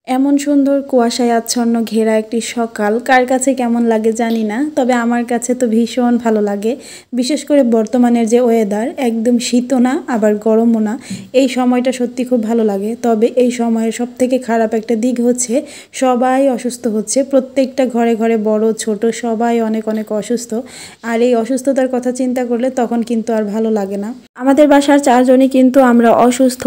এমন সুন্দর কুয়াশায় আচ্ছন্ন ঘেরা একটি সকাল কার কাছে কেমন লাগে জানি না, তবে আমার কাছে তো ভীষণ ভালো লাগে। বিশেষ করে বর্তমানের যে ওয়েদার, একদম শীতও না আবার গরমও না, এই সময়টা সত্যি খুব ভালো লাগে। তবে এই সময়ের সবথেকে খারাপ একটা দিক হচ্ছে সবাই অসুস্থ হচ্ছে, প্রত্যেকটা ঘরে ঘরে বড় ছোট সবাই অনেক অনেক অসুস্থ। আর এই অসুস্থতার কথা চিন্তা করলে তখন কিন্তু আর ভালো লাগে না। আমাদের বাসার চারজনই কিন্তু আমরা অসুস্থ,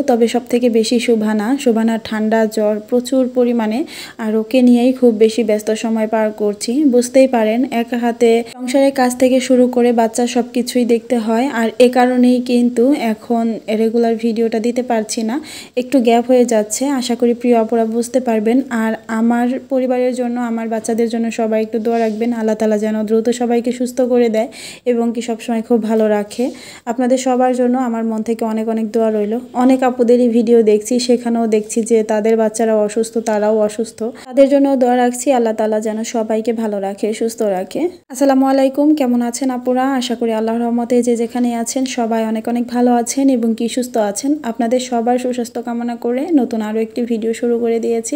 তবে সবথেকে বেশি শোভানার ঠান্ডা জ্বর প্রচুর পরিমাণে, আর ওকে নিয়েই খুব বেশি ব্যস্ত সময় পার করছি। বুঝতেই পারেন, একা হাতে সংসারের কাজ থেকে শুরু করে বাচ্চা সব কিছুই দেখতে হয়, আর এ কারণেই কিন্তু এখন রেগুলার ভিডিওটা দিতে পারছি না, একটু গ্যাপ হয়ে যাচ্ছে। আশা করি প্রিয় অপরা বুঝতে পারবেন। আর আমার পরিবারের জন্য, আমার বাচ্চাদের জন্য সবাই একটু দোয়া রাখবেন, আল্লাহ তাআলা যেন দ্রুত সবাইকে সুস্থ করে দেয় এবং কি সবসময় খুব ভালো রাখে। আপনাদের সবার জন্য আমার মন থেকে অনেক অনেক দোয়া রইল। অনেক আপুদেরই ভিডিও দেখছি, সেখানেও দেখছি যে তাদের বাচ্চারা অসুস্থ, তারাও অসুস্থ, তাদের জন্য দোয়া রাখছি আল্লাহ তাআলা যেন সবাইকে ভালো রাখে, সুস্থ রাখে। আসসালামু আলাইকুম, কেমন আছেন আপুরা? আশা করি আল্লাহর রহমতে যে যেখানে আছেন সবাই অনেক অনেক ভালো আছেন এবং কি সুস্থ আছেন। আপনাদের সবার সুস্বাস্থ্য কামনা করে নতুন আরও একটি ভিডিও শুরু করে দিয়েছি।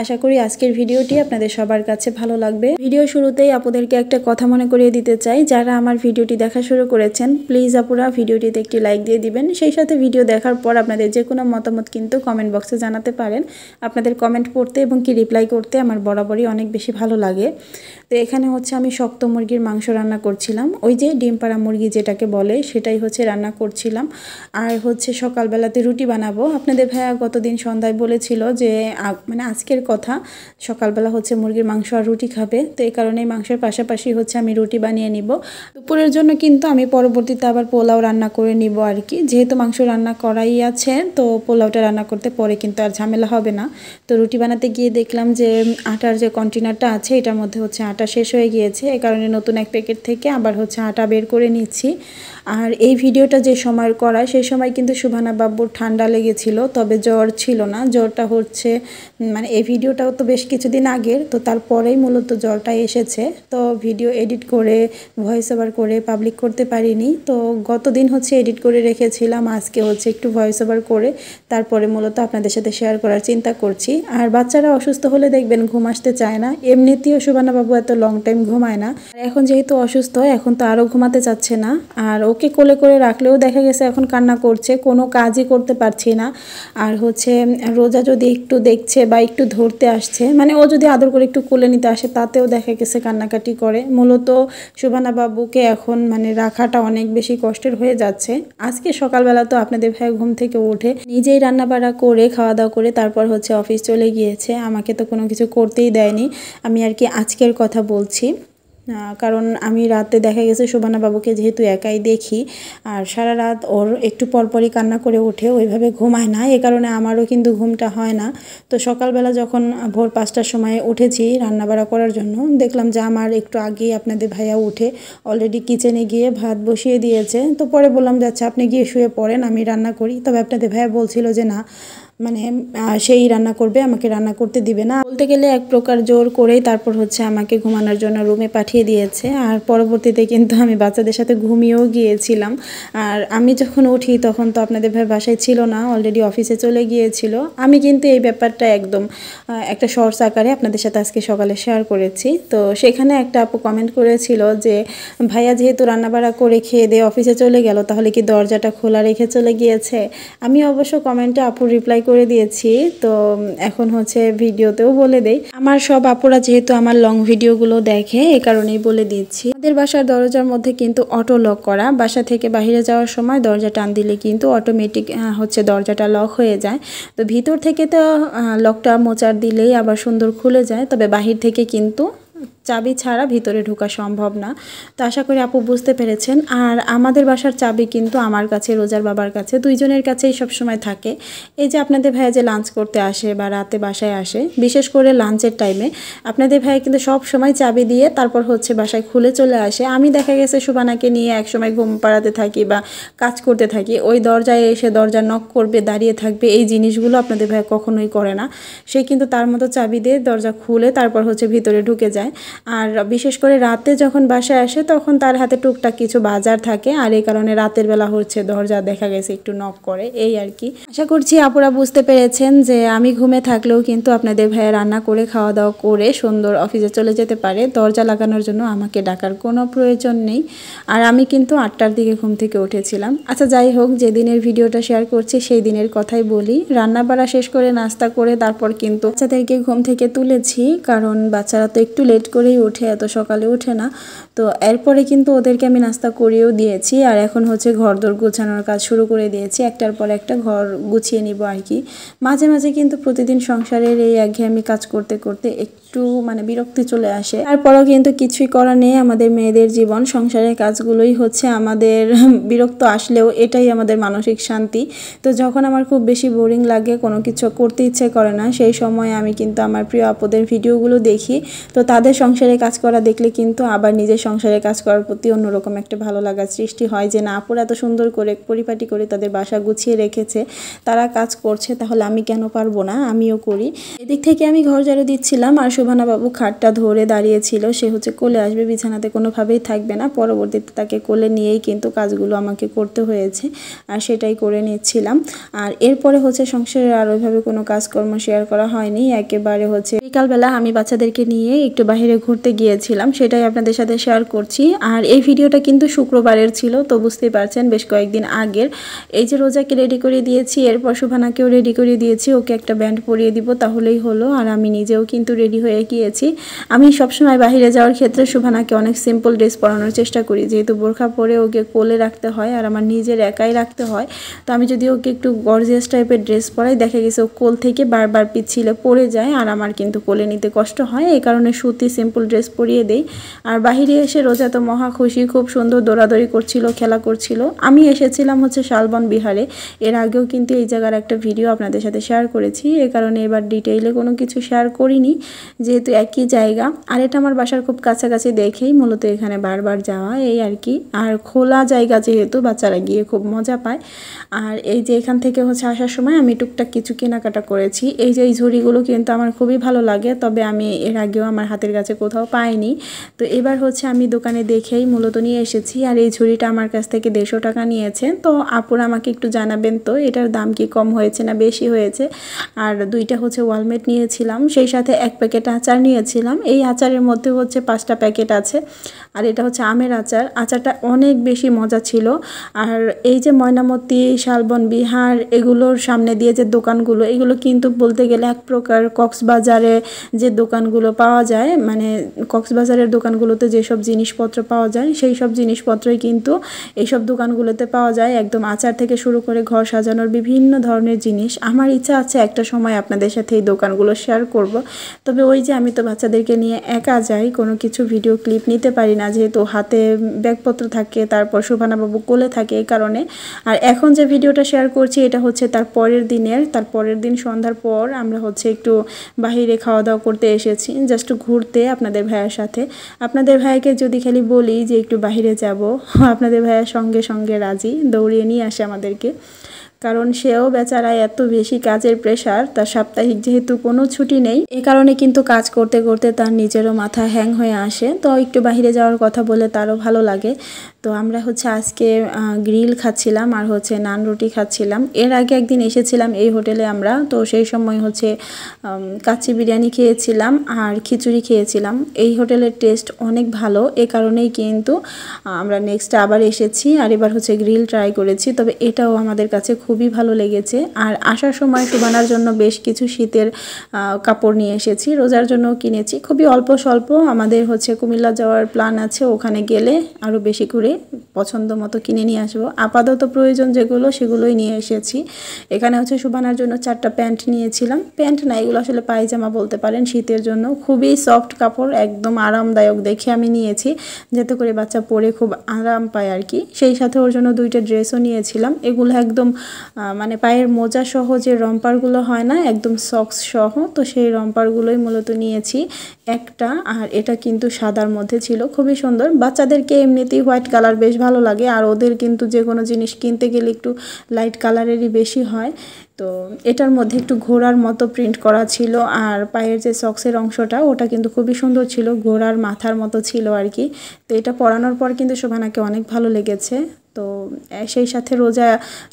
আশা করি আজকের ভিডিওটি আপনাদের সবার কাছে ভালো লাগবে। ভিডিও শুরুতেই আপুদেরকে একটা কথা মনে করিয়ে দিতে চাই, যারা আমার ভিডিওটি দেখা শুরু করেছেন প্লিজ আপুরা ভিডিওটিতে একটি লাইক দিয়ে দিবেন। সেই সাথে ভিডিও দেখার পর আপনাদের যে কোনো মতামত কিন্তু কমেন্ট বক্সে জানাতে পারেন। আপনাদের কমেন্ট পড়তে এবং কি রিপ্লাই করতে আমার বরাবরই অনেক বেশি ভালো লাগে। তো এখানে হচ্ছে আমি শক্ত মুরগির মাংস রান্না করছিলাম, ওই যে ডিম পাড়া মুরগি যেটাকে বলে সেটাই হচ্ছে রান্না করছিলাম। আর হচ্ছে সকালবেলাতে রুটি বানাবো। আপনাদের ভাইয়া গতদিন সন্ধ্যায় বলেছিল যে মানে আজকের কথা, সকালবেলা হচ্ছে মুরগির মাংস আর রুটি খাবে, তো এই কারণেই মাংসের পাশাপাশি হচ্ছে আমি রুটি বানিয়ে নিব। দুপুরের জন্য কিন্তু আমি পরবর্তীতে আবার পোলাও রান্না করে নিব আর কি, যেহেতু মাংস রান্না করাই আছে তো পোলাওটা রান্না করতে পরে কিন্তু আর ঝামেলা হবে না। তো রুটি বানাতে গিয়ে দেখলাম যে আটার যে কন্টেনারটা আছে এটার মধ্যে হচ্ছে আটা শেষ হয়ে গিয়েছে, এই কারণে নতুন এক প্যাকেট থেকে আবার হচ্ছে আটা বের করে নিচ্ছি। আর এই ভিডিওটা যে সময় করা সেই সময় কিন্তু সুভানা বাবুর ঠান্ডা লেগেছিল, তবে জ্বর ছিল না। জ্বরটা হচ্ছে মানে এই ভিডিওটাও তো বেশ কিছুদিন আগের, তো তারপরেই মূলত জ্বরটা এসেছে। তো ভিডিও এডিট করে ভয়েস ওভার করে পাবলিক করতে পারিনি, তো গতদিন হচ্ছে এডিট করে রেখেছিলাম, আজকে হচ্ছে একটু ভয়েস ওভার করে তারপরে মূলত আপনাদের সাথে শেয়ার করার চিন্তা করছি। আর বাচ্চারা অসুস্থ হলে দেখবেন ঘুম আসতে চায় না, এমনিতেও সুভানা বাবু এত লং টাইম ঘুমায় না, এখন যেহেতু অসুস্থ এখন তো আরও ঘুমাতে চাচ্ছে না। আর ওকে কোলে করে রাখলেও দেখা গেছে এখন কান্না করছে, কোনো কাজই করতে পারছি না। আর হচ্ছে রোজা যদি একটু দেখছে বা একটু ধরতে আসছে, মানে ও যদি আদর করে একটু কোলে নিতে আসে তাতেও দেখা গেছে কান্নাকাটি করে। মূলত সুভানা বাবুকে এখন মানে রাখাটা অনেক বেশি কষ্টের হয়ে যাচ্ছে। আজকে সকালবেলা তো আপনাদের ভাই ঘুম থেকে উঠে নিজেই রান্নাবাড়া করে খাওয়া দাওয়া করে তারপর হচ্ছে অফিস চলে গিয়েছে, আমাকে তো কোনো কিছু করতেই দেয়নি। আমি আর কি আজকের কথা বলছি, কারণ আমি রাতে দেখা গেছে শোভানা বাবুকে যেহেতু একাই দেখি আর সারা রাত ওর একটু পরপরই কান্না করে ওঠে, ওইভাবে ঘুমায় না, এ কারণে আমারও কিন্তু ঘুমটা হয় না। তো সকালবেলা যখন ভোর 5টার সময় উঠেছি রান্নাবাড়া করার জন্য, দেখলাম যে আমার একটু আগেই আপনাদের ভাইয়া উঠে অলরেডি কিচেনে গিয়ে ভাত বসিয়ে দিয়েছে। তো পরে বললাম যে আচ্ছা আপনি গিয়ে শুয়ে পড়েন, আমি রান্না করি। তবে আপনাদের ভাইয়া বলছিল যে না, মানে সেই রান্না করবে, আমাকে রান্না করতে দিবে না, বলতে গেলে এক প্রকার জোর করেই তারপর হচ্ছে আমাকে ঘুমানোর জন্য রুমে পাঠিয়ে দিয়েছে। আর পরবর্তীতে কিন্তু আমি বাচ্চাদের সাথে ঘুমিয়েও গিয়েছিলাম। আর আমি যখন উঠি তখন তো আপনাদের ভাই বাসায় ছিল না, অলরেডি অফিসে চলে গিয়েছিল। আমি কিন্তু এই ব্যাপারটা একদম একটা শর্টস আকারে আপনাদের সাথে আজকে সকালে শেয়ার করেছি। তো সেখানে একটা আপু কমেন্ট করেছিল যে ভাইয়া যেহেতু রান্নাবাড়া করে খেয়ে দিয়ে অফিসে চলে গেল তাহলে কি দরজাটা খোলা রেখে চলে গিয়েছে। আমি অবশ্য কমেন্টে আপুর রিপ্লাই করে দিয়েছি, তো এখন হচ্ছে ভিডিওতেও বলে দেই। আমার সব আপুরা যেহেতু আমার লং ভিডিওগুলো দেখে এই কারণেই বলে দিচ্ছি। আমাদের বাসার দরজার মধ্যে কিন্তু অটো লক করা, বাসা থেকে বাইরে যাওয়ার সময় দরজা টান দিলে কিন্তু অটোমেটিক হচ্ছে দরজাটা লক হয়ে যায়। তো ভিতর থেকে তো লকটা মোচার দিলেই আবার সুন্দর খুলে যায়, তবে বাহির থেকে কিন্তু চাবি ছাড়া ভিতরে ঢোকা সম্ভব না। তো আশা করি আপু বুঝতে পেরেছেন। আর আমাদের বাসার চাবি কিন্তু আমার কাছে, রোজার বাবার কাছে, দুইজনের কাছেই সবসময় থাকে। এই যে আপনাদের ভাইয়া যে লাঞ্চ করতে আসে বা রাতে বাসায় আসে, বিশেষ করে লাঞ্চের টাইমে আপনাদের ভাইয়া কিন্তু সব সময় চাবি দিয়ে তারপর হচ্ছে বাসায় খুলে চলে আসে। আমি দেখা গেছে সুবানাকে নিয়ে একসময় ঘুম পাড়াতে থাকি বা কাজ করতে থাকি, ওই দরজায় এসে দরজা নক করবে, দাঁড়িয়ে থাকবে, এই জিনিসগুলো আপনাদের ভাইয়া কখনোই করে না। সে কিন্তু তার মতো চাবি দিয়ে দরজা খুলে তারপর হচ্ছে ভিতরে ঢুকে যায়। আর বিশেষ করে রাতে যখন বাসায় আসে তখন তার হাতে টুকটাক কিছু বাজার থাকে, আর এই কারণে রাতের বেলা হচ্ছে দরজা দেখা গেছে একটু নক করে, এই আর কি। আশা করছি আপুরা বুঝতে পেরেছেন যে আমি ঘুমে থাকলেও কিন্তু আপনাদের ভাইয়া রান্না করে খাওয়া দাওয়া করে সুন্দর অফিসে চলে যেতে পারে, দরজা লাগানোর জন্য আমাকে ডাকার কোনো প্রয়োজন নেই। আর আমি কিন্তু 8টার দিকে ঘুম থেকে উঠেছিলাম। আচ্ছা যাই হোক, যে দিনের ভিডিওটা শেয়ার করছি সেই দিনের কথাই বলি। রান্না বাড়া শেষ করে নাস্তা করে তারপর কিন্তু বাচ্চাদেরকে ঘুম থেকে তুলেছি, কারণ বাচ্চারা তো একটু লেট করেই ওঠে, এত সকালে ওঠে না। তো এরপরে কিন্তু ওদেরকে আমি নাস্তা করেও দিয়েছি, আর এখন হচ্ছে ঘরদোর গোছানোর কাজ শুরু করে দিয়েছি। একটার পর একটা ঘর গুছিয়ে নিব আর কি। মাঝে মাঝে কিন্তু প্রতিদিন সংসারের এই একঘেয়েমি কাজ করতে করতে একটু মানে বিরক্তি চলে আসে। তারপরও কিন্তু কিছুই করার নেই, আমাদের মেয়েদের জীবন, সংসারের কাজগুলোই হচ্ছে আমাদের বিরক্ত আসলেও এটাই আমাদের মানসিক শান্তি। তো যখন আমার খুব বেশি বোরিং লাগে, কোনো কিছু করতে ইচ্ছে করে না, সেই সময় আমি কিন্তু আমার প্রিয় আপুদের ভিডিওগুলো দেখি। তো তাদের সংসারে কাজ করা দেখলে কিন্তু আবার নিজের সংসারে কাজ করার প্রতি অন্যরকম একটা ভালো লাগার সৃষ্টি হয়, যে না আপুরা এত সুন্দর করে পরিপাটি করে তাদের বাসা গুছিয়ে রেখেছে, তারা কাজ করছে, তাহলে আমি কেন পারবো না, আমিও করি। এদিক থেকে আমি ঘর ঝাড়ু দিচ্ছিলাম, আর শোভানা বাবু খাটটা ধরে দাঁড়িয়েছিল, সে হচ্ছে কোলে আসবে, বিছানাতে কোনোভাবেই থাকবে না। পরবর্তীতে তাকে কোলে নিয়েই কিন্তু কাজগুলো আমাকে করতে হয়েছে, আর সেটাই করে নিচ্ছিলাম। আর এরপরে হচ্ছে সংসারের আর ওইভাবে কোনো কাজকর্ম শেয়ার করা হয়নি। একেবারে হচ্ছে বিকালবেলা আমি বাচ্চাদেরকে নিয়ে একটু বাইরে ঘুরতে গিয়েছিলাম, সেটাই আপনাদের সাথে শেয়ার করছি। আর এই ভিডিওটা কিন্তু শুক্রবারের ছিল, তো বুঝতেই পারছেন বেশ কয়েকদিন আগের। এই যে রোজাকে রেডি করে দিয়েছি, এরপর শোভানাকেও রেডি করে দিয়েছি, ওকে একটা ব্যান্ড পরিয়ে দিব তাহলেই হলো। আর আমি নিজেও কিন্তু রেডি হয়ে গিয়েছি। আমি সবসময় বাইরে যাওয়ার ক্ষেত্রে শোভানাকে অনেক সিম্পল ড্রেস পরানোর চেষ্টা করি, যেহেতু বোরখা পরে ওকে কোলে রাখতে হয় আর আমার নিজের একাই রাখতে হয়। তো আমি যদি ওকে একটু গর্জিয়াস টাইপের ড্রেস পরাই, দেখা গেছে ও কোল থেকে বারবার পিছলে পড়ে যায়, আর আমার কিন্তু কোলে নিতে কষ্ট হয়, এই কারণে সুতি সিম্পল ড্রেস পরিয়ে দেই। আর বাহিরে এসে রোজা তো মহা খুশি, খুব সুন্দর দৌড়াদৌড়ি করছিল, খেলা করছিল। আমি এসেছিলাম হচ্ছে শালবন বিহারে, এর আগেও কিন্তু এই জায়গার একটা ভিডিও আপনাদের সাথে শেয়ার করেছি, এই কারণে এবার ডিটেইলে কোনো কিছু শেয়ার করিনি, যেহেতু একই জায়গা। আর এটা আমার বাসার খুব কাছাকাছি দেখেই মূলত এখানে বারবার যাওয়া, এই আর কি। আর খোলা জায়গা যেহেতু বাচ্চারা গিয়ে খুব মজা পায়। আর এই যে এখান থেকে হচ্ছে আসার সময় আমি টুকটাক কিছু কেনাকাটা করেছি। এই যে এই ঝুড়িগুলো কিন্তু আমার খুবই ভালো লাগে, তবে আমি এর আগেও আমার হাতের কাছে কোথাও পাইনি। তো এবার হচ্ছে আমি দোকানে দেখেই মূলত নিয়ে এসেছি। আর এই ঝুড়িটা আমার কাছ থেকে 150 টাকা নিয়েছে। তো আপুরা আমাকে একটু জানাবেন তো এটার দাম কি কম হয়েছে না বেশি হয়েছে। আর দুইটা হচ্ছে ওয়ালমেট নিয়েছিলাম, সেই সাথে 1 প্যাকেট আচার নিয়েছিলাম। এই আচারের মধ্যে হচ্ছে 5টা প্যাকেট আছে, আর এটা হচ্ছে আমের আচার। আচারটা অনেক বেশি মজা ছিল। আর এই যে ময়নামতি, শালবন বিহার এগুলোর সামনে দিয়ে যে দোকানগুলো, এগুলো কিন্তু বলতে গেলে এক প্রকার কক্সবাজারে যে দোকানগুলো পাওয়া যায়, মানে কক্সবাজারের দোকানগুলোতে যেসব জিনিসপত্র পাওয়া যায় সেই সব জিনিসপত্রই কিন্তু এইসব দোকানগুলোতে পাওয়া যায়। একদম আচার থেকে শুরু করে ঘর সাজানোর বিভিন্ন ধরনের জিনিস। আমার ইচ্ছা আছে একটা সময় আপনাদের সাথে এই দোকানগুলো শেয়ার করব, তবে ওই যে আমি তো বাচ্চাদেরকে নিয়ে একা যাই, কোনো কিছু ভিডিও ক্লিপ নিতে পারি না, যেহেতু হাতে ব্যাগপত্র থাকে, তারপর শোভানা বাবু কোলে থাকে, এই কারণে। আর এখন যে ভিডিওটা শেয়ার করছি এটা হচ্ছে তার পরের দিন সন্ধ্যার পর আমরা হচ্ছে একটু বাহিরে খাওয়া দাওয়া করতে এসেছি, জাস্ট ঘুরতে আপনাদের ভাইয়ের সাথে। আপনাদের ভাইকে যদি খালি বলি যে একটু বাহিরে যাব, আপনাদের ভাইয়ের সঙ্গে সঙ্গে রাজি, দৌড়িয়ে নিয়ে আসে আমাদেরকে। কারণ সেও বেচারা এত বেশি কাজের প্রেশার, তার সাপ্তাহিক যেহেতু কোনো ছুটি নেই, এ কারণে কিন্তু কাজ করতে করতে তার নিজেরও মাথা হ্যাং হয়ে আসে। তো একটু বাহিরে যাওয়ার কথা বলে তারও ভালো লাগে। তো আমরা হচ্ছে আজকে গ্রিল খাচ্ছিলাম আর হচ্ছে নান রুটি খাচ্ছিলাম। এর আগে একদিন এসেছিলাম এই হোটেলে আমরা, তো সেই সময় হচ্ছে কাচ্চি বিরিয়ানি খেয়েছিলাম আর খিচুড়ি খেয়েছিলাম। এই হোটেলের টেস্ট অনেক ভালো, এ কারণেই কিন্তু আমরা নেক্সট আবার এসেছি। আর এবার হচ্ছে গ্রিল ট্রাই করেছি, তবে এটাও আমাদের কাছে খুবই ভালো লেগেছে। আর আসার সময় শোভানার জন্য বেশ কিছু শীতের কাপড় নিয়ে এসেছি, রোজার জন্য কিনেছি খুবই অল্প স্বল্প। আমাদের হচ্ছে কুমিল্লা যাওয়ার প্ল্যান আছে, ওখানে গেলে আরও বেশি করে পছন্দ মতো কিনে নিয়ে আসবো। আপাতত প্রয়োজন যেগুলো সেগুলোই নিয়ে এসেছি। এখানে হচ্ছে শোভানার জন্য 4টা প্যান্ট নিয়েছিলাম, প্যান্ট না এগুলো আসলে পায়জামা বলতে পারেন, শীতের জন্য খুবই সফট কাপড়, একদম আরামদায়ক দেখে আমি নিয়েছি, যাতে করে বাচ্চা পরে খুব আরাম পায় আর কি। সেই সাথে ওর জন্য 2টা ড্রেসও নিয়েছিলাম, এগুলো একদম মানে পায়ের মোজা সহ যে রম্পারগুলো হয় না একদম সক্স সহ, তো সেই রম্পারগুলোই মূলত নিয়েছি একটা। আর এটা কিন্তু সাদার মধ্যে ছিল, খুবই সুন্দর। বাচ্চাদেরকে এমনিতেই হোয়াইট কালার বেশ ভালো লাগে, আর ওদের কিন্তু যে কোনো জিনিস কিনতে গেলে একটু লাইট কালারেরই বেশি হয়। তো এটার মধ্যে একটু ঘোড়ার মতো প্রিন্ট করা ছিল, আর পায়ের যে সক্সের অংশটা ওটা কিন্তু খুবই সুন্দর ছিল, ঘোড়ার মাথার মতো ছিল আর কি। তো এটা পরানোর পর কিন্তু শোভানাকে অনেক ভালো লেগেছে। তো সেই সাথে রোজা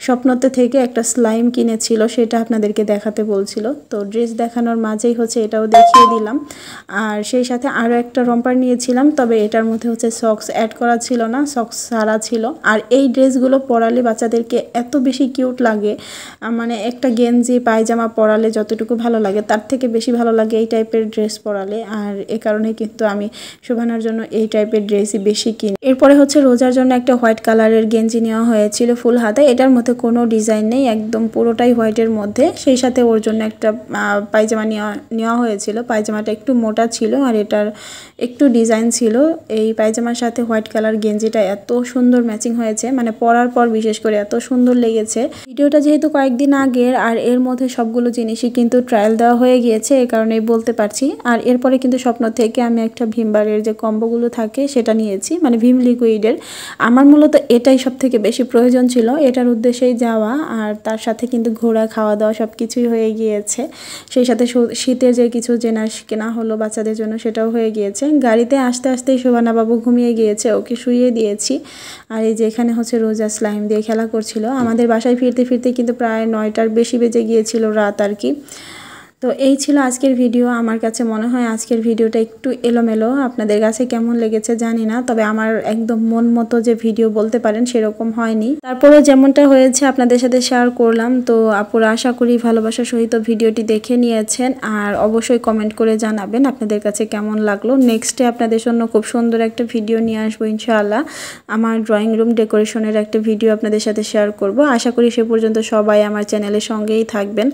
স্বপ্নতে থেকে একটা স্লাইম কিনেছিল, সেটা আপনাদেরকে দেখাতে বলছিল। তো ড্রেস দেখানোর মাঝেই হচ্ছে এটাও দেখিয়ে দিলাম। আর সেই সাথে আরও একটা রম্পার নিয়েছিলাম, তবে এটার মধ্যে হচ্ছে সক্স অ্যাড করা ছিল না, সক্স ছাড়া ছিল। আর এই ড্রেসগুলো পরালে বাচ্চাদেরকে এত বেশি কিউট লাগে, মানে একটা গেঞ্জি পায়জামা পরালে যতটুকু ভালো লাগে তার থেকে বেশি ভালো লাগে এই টাইপের ড্রেস পরালে। আর এ কারণে কিন্তু আমি শোভানার জন্য এই টাইপের ড্রেসই বেশি কিনি। এরপরে হচ্ছে রোজার জন্য একটা হোয়াইট কালারের গেঞ্জি নেওয়া হয়েছিল ফুল হাতে, এটার মধ্যে কোনো ডিজাইন নেই, একদম পুরোটাই হোয়াইটের মধ্যে। সেই সাথে ওর জন্য একটা পায়জামা নেওয়া হয়েছিল, পায়জামাটা একটু মোটা ছিল আর এটার একটু ডিজাইন ছিল। এই পায়জামার সাথে হোয়াইট কালার গেঞ্জিটা এত সুন্দর ম্যাচিং হয়েছে, মানে পরার পর বিশেষ করে এত সুন্দর লেগেছে। ভিডিওটা যেহেতু কয়েকদিন আগের, আর এর মধ্যে সবগুলো জিনিসই কিন্তু ট্রায়াল দেওয়া হয়ে গিয়েছে, এই কারণেই বলতে পারছি। আর এরপরে কিন্তু স্বপ্ন থেকে আমি একটা ভিমবারের যে কম্বোগুলো থাকে সেটা নিয়েছি, মানে ভিম লিকুইডের। আমার মূলত এটাই সব থেকে বেশি প্রয়োজন ছিল, এটার উদ্দেশ্যেই যাওয়া। আর তার সাথে কিন্তু ঘোরা, খাওয়া দাওয়া সব কিছুই হয়ে গিয়েছে। সেই সাথে শীতের যে কিছু জেনার কেনা হলো বাচ্চাদের জন্য, সেটাও হয়ে গিয়েছে। গাড়িতে আসতে আসতেই শোভানা বাবু ঘুমিয়ে গিয়েছে, ওকে শুইয়ে দিয়েছি। আর এই যে এখানে হচ্ছে রোজা স্লাইম দিয়ে খেলা করছিল। আমাদের বাসায় ফিরতে ফিরতে কিন্তু প্রায় 9টার বেশি বেজে গিয়েছিল রাত আর কি। তো এই ছিল আজকের ভিডিও। আমার কাছে মনে হয় আজকের ভিডিওটা একটু এলোমেলো, আপনাদের কাছে কেমন লেগেছে জানি না, তবে আমার একদম মন মতো যে ভিডিও বলতে পারেন সেরকম হয়নি। তারপরেও যেমনটা হয়েছে আপনাদের সাথে শেয়ার করলাম। তো আপুরা আশা করি ভালোবাসার সহিত ভিডিওটি দেখে নিয়েছেন, আর অবশ্যই কমেন্ট করে জানাবেন আপনাদের কাছে কেমন লাগলো। নেক্সটে আপনাদের জন্য খুব সুন্দর একটা ভিডিও নিয়ে আসবো ইনশাআল্লাহ। আমার ড্রয়িং রুম ডেকোরেশনের একটা ভিডিও আপনাদের সাথে শেয়ার করব। আশা করি সে পর্যন্ত সবাই আমার চ্যানেলের সঙ্গেই থাকবেন।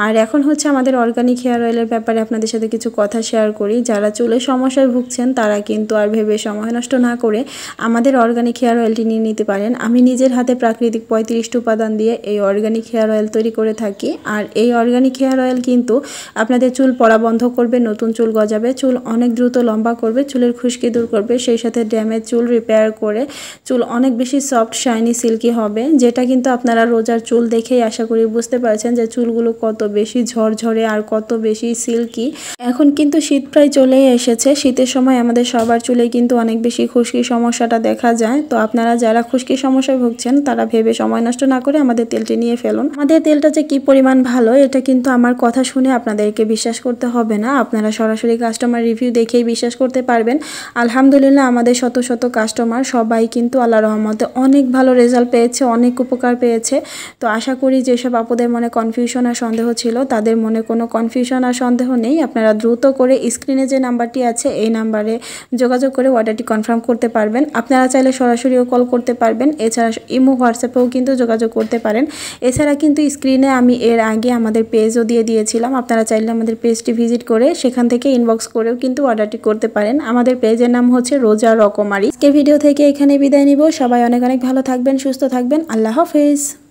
আর এখন হচ্ছে আমাদের অর্গানিক হেয়ার অয়েলের ব্যাপারে আপনাদের সাথে কিছু কথা শেয়ার করি। যারা চুলের সমস্যায় ভুগছেন তারা কিন্তু আর ভেবে সময় নষ্ট না করে আমাদের অর্গানিক হেয়ার অয়েলটি নিয়ে নিতে পারেন। আমি নিজের হাতে প্রাকৃতিক 35টি উপাদান দিয়ে এই অর্গানিক হেয়ার অয়েল তৈরি করে থাকি। আর এই অর্গানিক হেয়ার অয়েল কিন্তু আপনাদের চুল পড়া বন্ধ করবে, নতুন চুল গজাবে, চুল অনেক দ্রুত লম্বা করবে, চুলের খুশকি দূর করবে, সেই সাথে ড্যামেজ চুল রিপেয়ার করে চুল অনেক বেশি সফট, শাইনি, সিল্কি হবে। যেটা কিন্তু আপনারা রোজার চুল দেখেই আশা করি বুঝতে পারছেন যে চুলগুলো কত বেশি ঝরঝরে আর কত বেশি সিল্কি। এখন কিন্তু শীত প্রায় চলেই এসেছে, শীতের সময় আমাদের সবার চুলে কিন্তু অনেক বেশি খুশকি সমস্যাটা দেখা যায়। তো আপনারা যারা খুশকি সমস্যায় ভুগছেন তারা ভেবে সময় নষ্ট না করে আমাদের তেলটি নিয়ে ফেলুন। আমাদের তেলটা যে কি পরিমাণ ভালো এটা কিন্তু আমার কথা শুনে আপনাদেরকে বিশ্বাস করতে হবে না, আপনারা সরাসরি কাস্টমার রিভিউ দেখেই বিশ্বাস করতে পারবেন। আলহামদুলিল্লাহ আমাদের শত শত কাস্টমার সবাই কিন্তু আল্লাহ রহমতে অনেক ভালো রেজাল্ট পেয়েছে, অনেক উপকার পেয়েছে। তো আশা করি যেসব আপুদের মনে কনফিউশন আর সন্দেহ ছিল তাদের মনে কোনো কনফিউশন আর সন্দেহ নেই। আপনারা দ্রুত করে স্ক্রিনে যে নাম্বারটি আছে এই নাম্বারে যোগাযোগ করে অর্ডারটি কনফার্ম করতে পারবেন। আপনারা চাইলে সরাসরিও কল করতে পারবেন, এছাড়া ইমো হোয়াটসঅ্যাপেও কিন্তু যোগাযোগ করতে পারেন। এছাড়া কিন্তু স্ক্রিনে আমি এর আগে আমাদের পেজও দিয়ে দিয়েছিলাম, আপনারা চাইলে আমাদের পেজটি ভিজিট করে সেখান থেকে ইনবক্স করেও কিন্তু অর্ডারটি করতে পারেন। আমাদের পেজের নাম হচ্ছে রোজা রকমারি। আজকের ভিডিও থেকে এখানে বিদায় নিব। সবাই অনেক অনেক ভালো থাকবেন, সুস্থ থাকবেন। আল্লাহ হাফেজ।